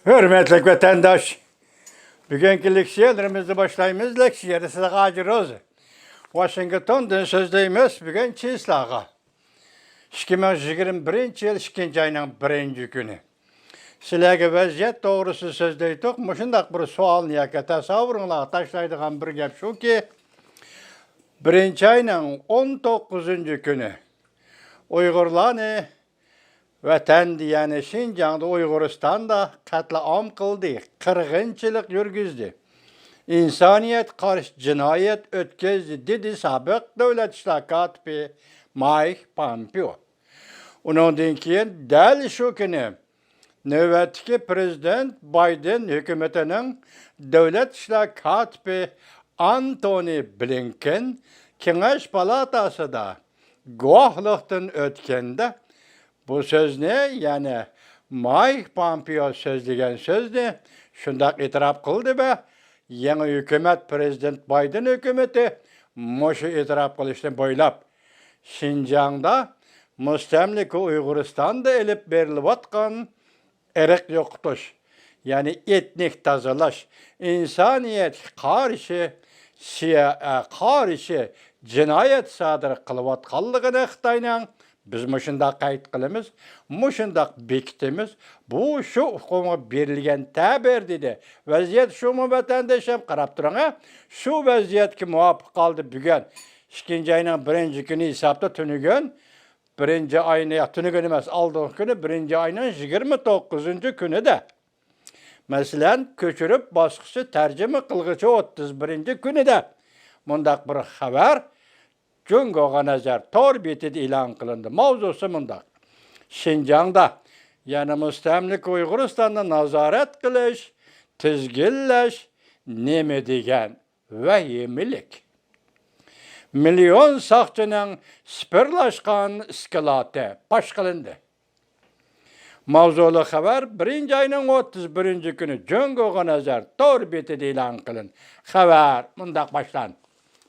Hürmetli vatandaş, bugünkü leksiyalarımızı başlayımız leksiyada size gacırız. Washington'dan sözleyimiz bugün Çislağa. 2021 yıl 2. ayının 1. günü. Sizlerge vaziyet doğrusu sözleydik. Muşundaq bir sual niyake tasavvurunla taşlaydıgan bir gap şu ki 1. ayının 19. günü Uygurlarını Vatan diyeni Şinjan'da Uyguristan'da katliam kıldı, kırgınçılık yürgüzdü. İnsaniyet karşı cinayet ötküzdü dedi sabık devlet işlakatı Mike Pompeo. Ondan keyin dal şu günü növbetki prezident Biden hükümetinin devlet işlakatı Antony Blinken Kengeş Palatası'da guahlıktan ötkende bu söz ne? Yani Mike Pompeo sözlegen söz ne? Şundak itiraf kıldı be. Yeni hükümet, Prezident Biden hükümeti moşu itiraf kılışını boylap. Şinjan'da müstemlike Uyguristan'da elip berilip atkan erek yoktuş. Yani etnik tazalaş, insaniyet karşı cinayet sadır kılıvat kallıgını Xitay'nın biz muşundaq kayıt kılımız, muşundaq bekitimiz. Bu şu hukuma berilgen taber dedi. Vaziyet şu mu vatandaşım qarab turun ha? Şu vaziyet ki muvafiq kaldı bugün. 2. ayının 1. günü hesapta tünügün. 1. ayını tünügün emas aldığın günü 1. ayının 29. günü de. Mesela köçürüp baskısı tercüme kılgıcı 31. günü de. Mundaq bir haber. Cungo'ga nazar tor betidi ilan kılındı. Mavzusu mundaq. Şinjan'da yani müstemlik Uyguristan'da nazaret kılış, tizgilleş, neme degen vahimilik. Milyon sakçının spirlaşkan iskilatı paş kılındı. Mavzulu haber 1. ayının 31. günü Cungo'ga nazar tor betidi ilan kılın. Haber mundaq başlan.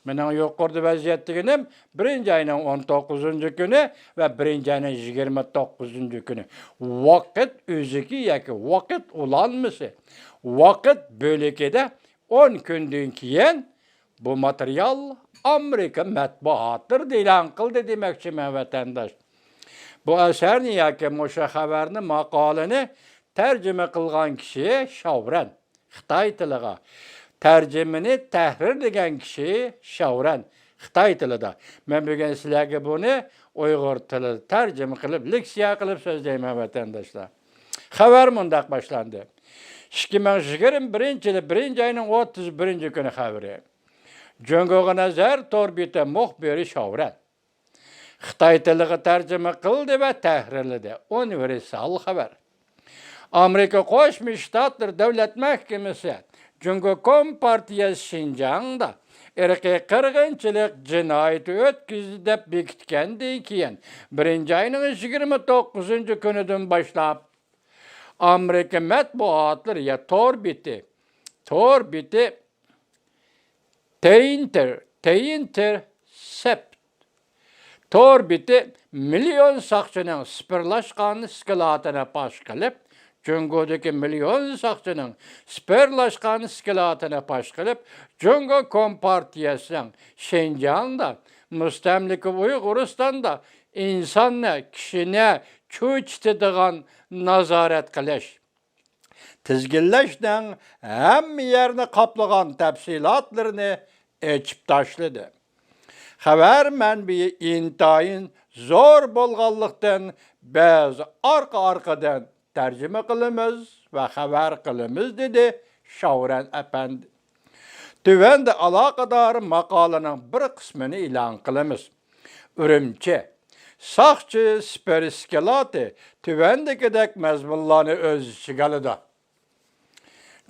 Menin yukarıda vaziyetliğinim 1. ayının 19. günü ve 1. ayının 29. günü. Vakit özüki yaki vakit ulanması. Vakit bölükede 10 günden keyin bu materyal Amerika matbuattır ilan kıldı demekçi men vatandaş. Bu eser niyaki muşa haberini makalını tercüme kılgan kişiye şavren. Xitay tiliga. Tercümeni tahrir degen kişi şavren. Xitay tilida. Men bugün sizlerge bunu Uygur tili tercüme kılıp, leksiya kılıp sözleymen vatandaşlar. Haber mundaq başlandı. 2021 yılı 1. ayının 31. günü haberi. Cungo'ga nazar torbite muhbiri şavren. Xitay tiliga tercüme kıldı ve tahrirledi. Universal haber. Amerika Koşmuş Ştatlar Devlet Mahkemesi Cungo Partiyası Şinjan'da erkek kırgınçılık cinayeti ötküzdü dep bekitkendi keyin 1. ayının 29. günüdün başlap Amerika matbuatları ya tor biti Intercept tor biti milyon sakçının spirlaşkan iskilatına paş kılıp Cungo'daki milyon sakçının sperlaşkan iskilatına paş kılıp Cungo Kompartiyası'nın Şinjan'da, müstemlike Uyguristan'da insanla, kişine çöçtediğin nazaret kılış. Tizgilleşten hem yerini kaplagan tepsilatlarını eçip taşladı. Haber menbiyi intayin zor bolgallıktan bazı arkadan tercüme kılımız ve haber kılımız dedi Şavren Efendi. Tüvende alakadar makalının bir kısmını ilan kılımız. Ürümçi, sakçı speriskilatı tüvendekidek mezmunlarını öz işgalıda.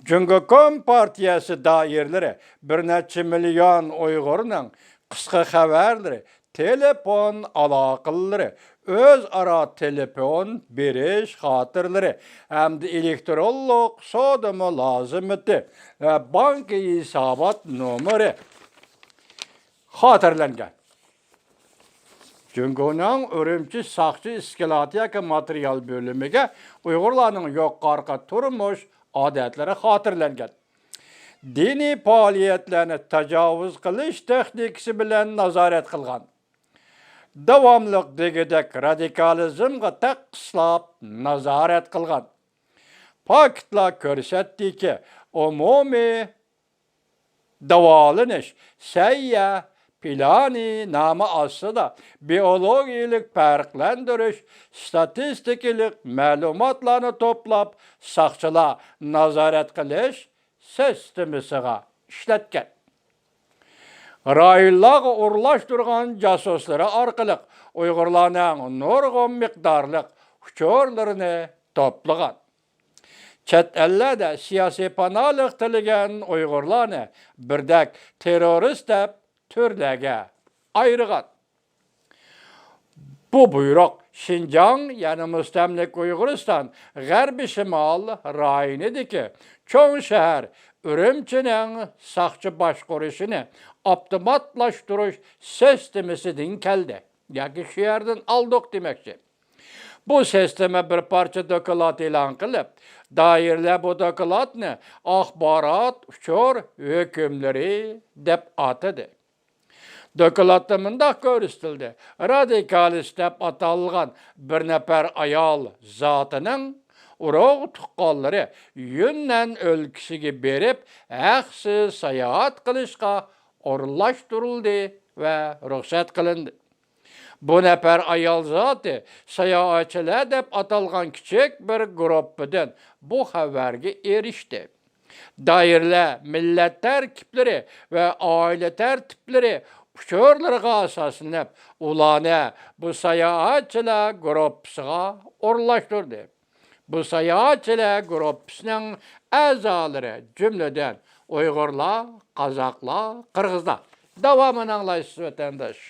Cungo Kompartiyası dairleri bir neçe milyon Uygur'un kısa haberleri, telefon alakaları, öz ara telefon biriş hatırları, hem de elektronik sodumu lazımıdı, bank hesabat numara hatırlangan. Cüngo'nun Ürümçi sakçı iskelatiyaki materyal bölümüge Uygurlarning yuqorqi turmuş odatlari xotirlangan. Dini faaliyetlerini tecavüz qilish texnikasi bilan nazorat qilgan. Davamlıq degedek radikalizmga taqqislab nazorat qilgan. Faktlar ko'rsatdiki, umumiy davolanish sayya plani nomi ostida biologiyalik farqlantirish, statistikalik ma'lumotlarni to'plab, soqchilar nazorat qilish sistemasiga ishlatgan. Rayonlarga o'rlashtirgan jasuslari orqali Uyg'urlarning nurg'un miqdorliq uchurlarini to'plagan. Chet ellarda siyosiy panolik tilagan Uyg'urlarni birdak terrorist deb turlarga ayirgan. Bu buyruq Şinjan, yani Müstemlik Uyg'uriston G'arbiy Shimol rayonidagi cho'ng shahar Ürümchining soqchi boshqarishini optimatlashtirish sistemasidan keldi. Yoki shu yerdan oldik demoqchi. Bu sistema bir parcha doklad e'lon qilib, doiralar bu dokladni axborot uchur hukmlari deb atadi. Dokladda mundaq ko'rsatildi. Radikalist deb atalgan bir nafar ayol zotining urug' tuqqanlari Yunnan o'lkasiga berib, haqsiz sayohat qilishga o'rinlashtirildi va ruxsat qilindi. Bu nafar ayol zoti sayohatchilar deb atalgan kichik bir guruhdan bu xabarga erishdi. Doiralar millat tarkiblari va oila tartiblari uchurlarga asoslanib, ularni bu sayohatchilar guruhiga o'rinlashtirdi. Bu sayohatchilar guruhining a'zolari jumladan Uyg'urlar, Qozoqlar, Qirg'izlar. Davomini anglaysiz vatandosh.